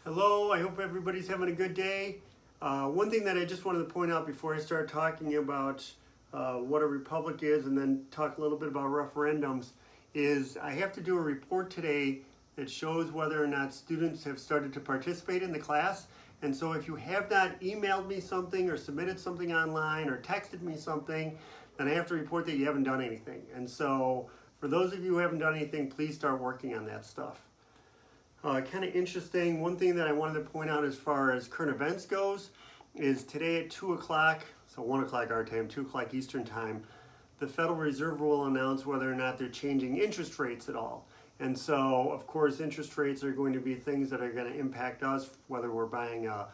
Hello, I hope everybody's having a good day. One thing that I just wanted to point out before I start talking about what a republic is and then talk a little bit about referendums is I have to do a report today that shows whether or not students have started to participate in the class. And so if you have not emailed me something or submitted something online or texted me something, then I have to report that you haven't done anything. And so for those of you who haven't done anything, please start working on that stuff. Kind of interesting, one thing that I wanted to point out as far as current events goes is today at 2 o'clock, so 1 o'clock our time, 2 o'clock Eastern time, the Federal Reserve will announce whether or not they're changing interest rates at all. And so, of course, interest rates are going to be things that are going to impact us, whether we're buying a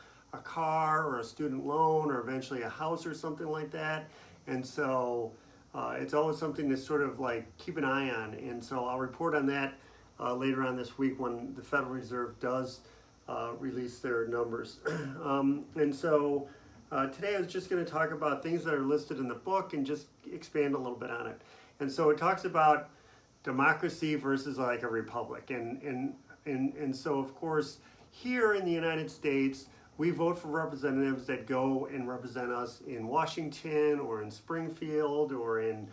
car or a student loan or eventually a house or something like that. And so it's always something to sort of like keep an eye on. And so I'll report on that later on this week when the Federal Reserve does release their numbers. And so today I was just going to talk about things that are listed in the book and just expand a little bit on it. And so it talks about democracy versus like a republic. And so of course here in the United States we vote for representatives that go and represent us in Washington or in Springfield or in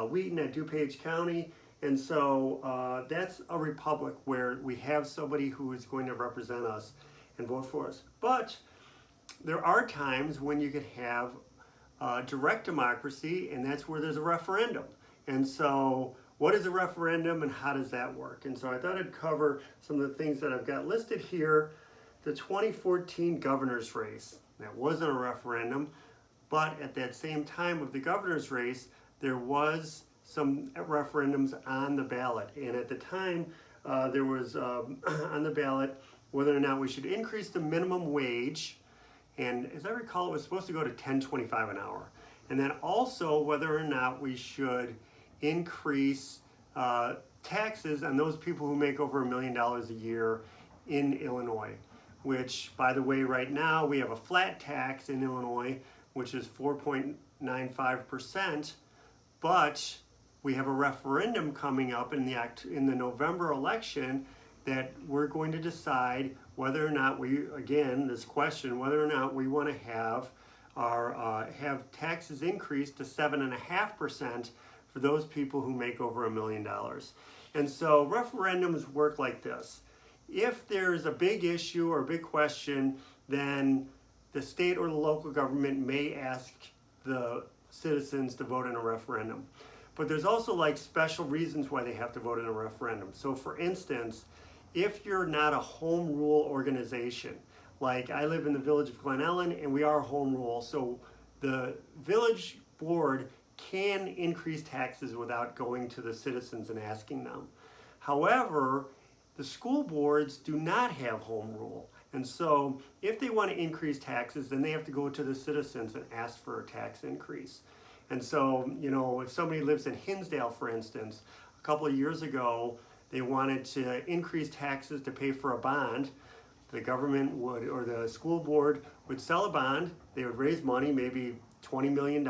Wheaton at DuPage County. And so that's a republic where we have somebody who is going to represent us and vote for us. But there are times when you could have direct democracy, and that's where there's a referendum. And so what is a referendum and how does that work? And so I thought I'd cover some of the things that I've got listed here. The 2014 governor's race, that wasn't a referendum, but at that same time of the governor's race, there was some referendums on the ballot. And at the time, there was on the ballot whether or not we should increase the minimum wage. And as I recall, it was supposed to go to $10.25 an hour. And then also whether or not we should increase taxes on those people who make over $1 million a year in Illinois. Which, by the way, right now we have a flat tax in Illinois, which is 4.95%, but we have a referendum coming up in the November election that we're going to decide whether or not this question, whether or not we want to have have taxes increased to 7.5% for those people who make over $1 million. And so referendums work like this. If there's a big issue or a big question, then the state or the local government may ask the citizens to vote in a referendum. But there's also like special reasons why they have to vote in a referendum. So for instance, if you're not a home rule organization, like I live in the village of Glen Ellen and we are home rule, so the village board can increase taxes without going to the citizens and asking them. However, the school boards do not have home rule. And so if they want to increase taxes, then they have to go to the citizens and ask for a tax increase. And so, you know, if somebody lives in Hinsdale, for instance, a couple of years ago, they wanted to increase taxes to pay for a bond. The government would, or the school board would sell a bond. They would raise money, maybe $20 million.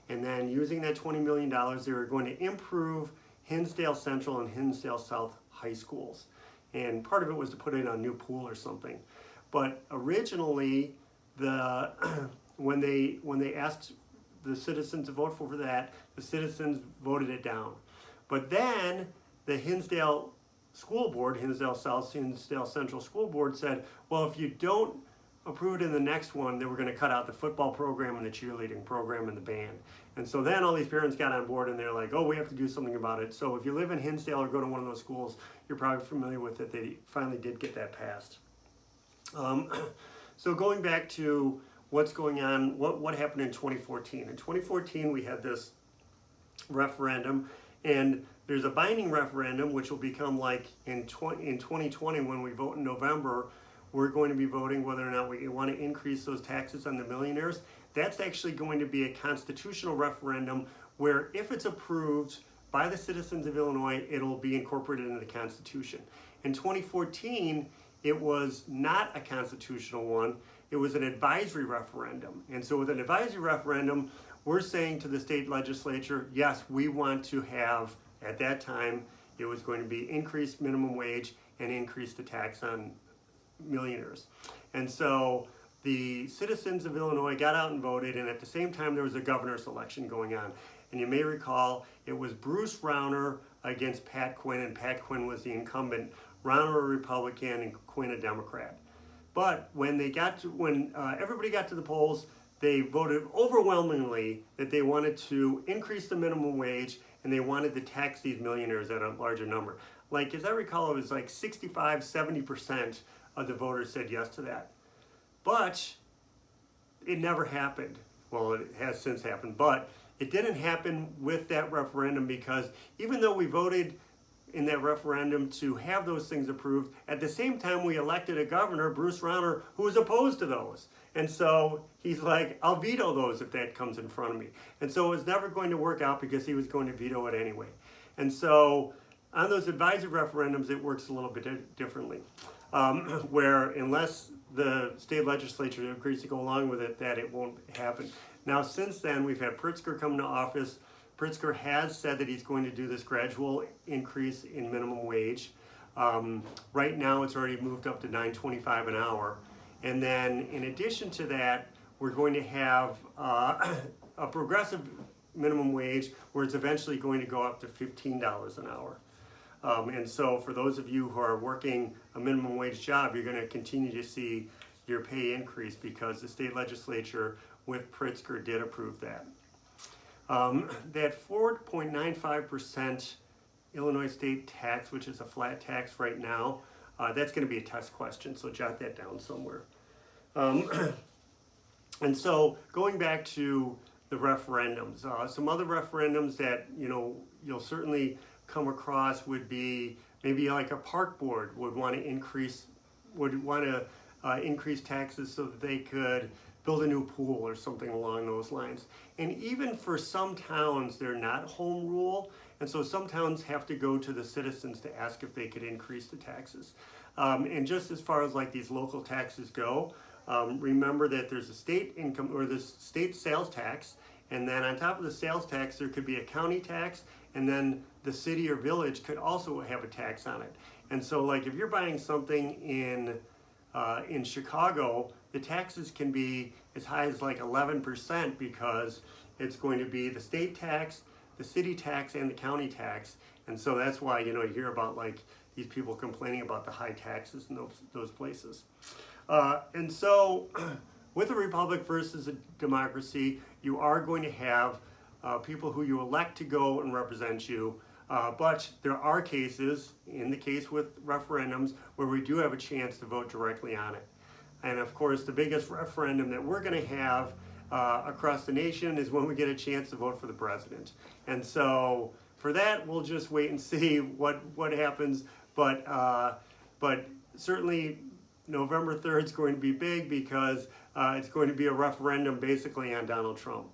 And then using that $20 million, they were going to improve Hinsdale Central and Hinsdale South high schools. And part of it was to put in a new pool or something. But originally, when they asked the citizens to vote for that, the citizens voted it down. But then the Hinsdale School Board, Hinsdale South, Hinsdale Central School Board said, well, if you don't approve it in the next one, then we're going to cut out the football program and the cheerleading program and the band. And so then all these parents got on board and they're like, oh, we have to do something about it. So if you live in Hinsdale or go to one of those schools, you're probably familiar with it. They finally did get that passed. So going back to what's going on, what happened in 2014. In 2014, we had this referendum, and there's a binding referendum, which will become like in 2020 when we vote in November, we're going to be voting whether or not we want to increase those taxes on the millionaires. That's actually going to be a constitutional referendum where if it's approved by the citizens of Illinois, it'll be incorporated into the Constitution. In 2014, it was not a constitutional one. It was an advisory referendum. And so with an advisory referendum, we're saying to the state legislature, yes, we want to have, at that time, it was going to be increased minimum wage and increase the tax on millionaires. And so the citizens of Illinois got out and voted, and at the same time there was a governor's election going on. And you may recall it was Bruce Rauner against Pat Quinn, and Pat Quinn was the incumbent, Rauner a Republican and Quinn a Democrat. But when everybody got to the polls, they voted overwhelmingly that they wanted to increase the minimum wage and they wanted to tax these millionaires at a larger number. Like, as I recall, it was like 65, 70% of the voters said yes to that. But it never happened. Well, it has since happened, but it didn't happen with that referendum, because even though we voted in that referendum to have those things approved, at the same time we elected a governor, Bruce Rauner, who was opposed to those. And so he's like, I'll veto those if that comes in front of me. And so it was never going to work out because he was going to veto it anyway. And so on those advisory referendums, it works a little bit differently, where unless the state legislature agrees to go along with it, that it won't happen. Now, since then, we've had Pritzker come to office. Pritzker has said that he's going to do this gradual increase in minimum wage. Right now, it's already moved up to $9.25 an hour. And then, in addition to that, we're going to have a progressive minimum wage where it's eventually going to go up to $15 an hour. And so for those of you who are working a minimum wage job, you're going to continue to see your pay increase because the state legislature with Pritzker did approve that. That 4.95% Illinois state tax, which is a flat tax right now, that's going to be a test question, so jot that down somewhere. And so going back to the referendums, some other referendums that you'll certainly come across would be maybe like a park board would want to increase taxes so that they could build a new pool or something along those lines. And even for some towns, they're not home rule, and so some towns have to go to the citizens to ask if they could increase the taxes. And just as far as like these local taxes go, remember that there's a state income or the state sales tax, and then on top of the sales tax there could be a county tax, and then the city or village could also have a tax on it. And so like if you're buying something in Chicago, the taxes can be as high as like 11% because it's going to be the state tax, the city tax, and the county tax. And so that's why you hear about like these people complaining about the high taxes in those places. And so with a republic versus a democracy, you are going to have people who you elect to go and represent you. But there are cases, in the case with referendums, where we do have a chance to vote directly on it. And of course, the biggest referendum that we're going to have across the nation is when we get a chance to vote for the president. And so for that, we'll just wait and see what happens. But certainly November 3rd is going to be big because it's going to be a referendum basically on Donald Trump.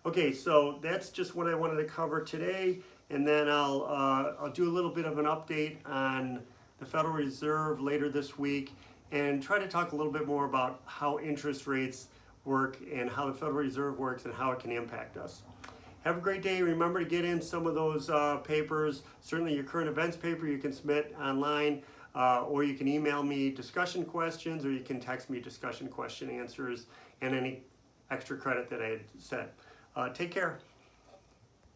Okay, so that's just what I wanted to cover today. And then I'll do a little bit of an update on the Federal Reserve later this week and try to talk a little bit more about how interest rates work and how the Federal Reserve works and how it can impact us. Have a great day. Remember to get in some of those papers. Certainly your current events paper you can submit online, or you can email me discussion questions, or you can text me discussion question answers and any extra credit that I had said. Take care.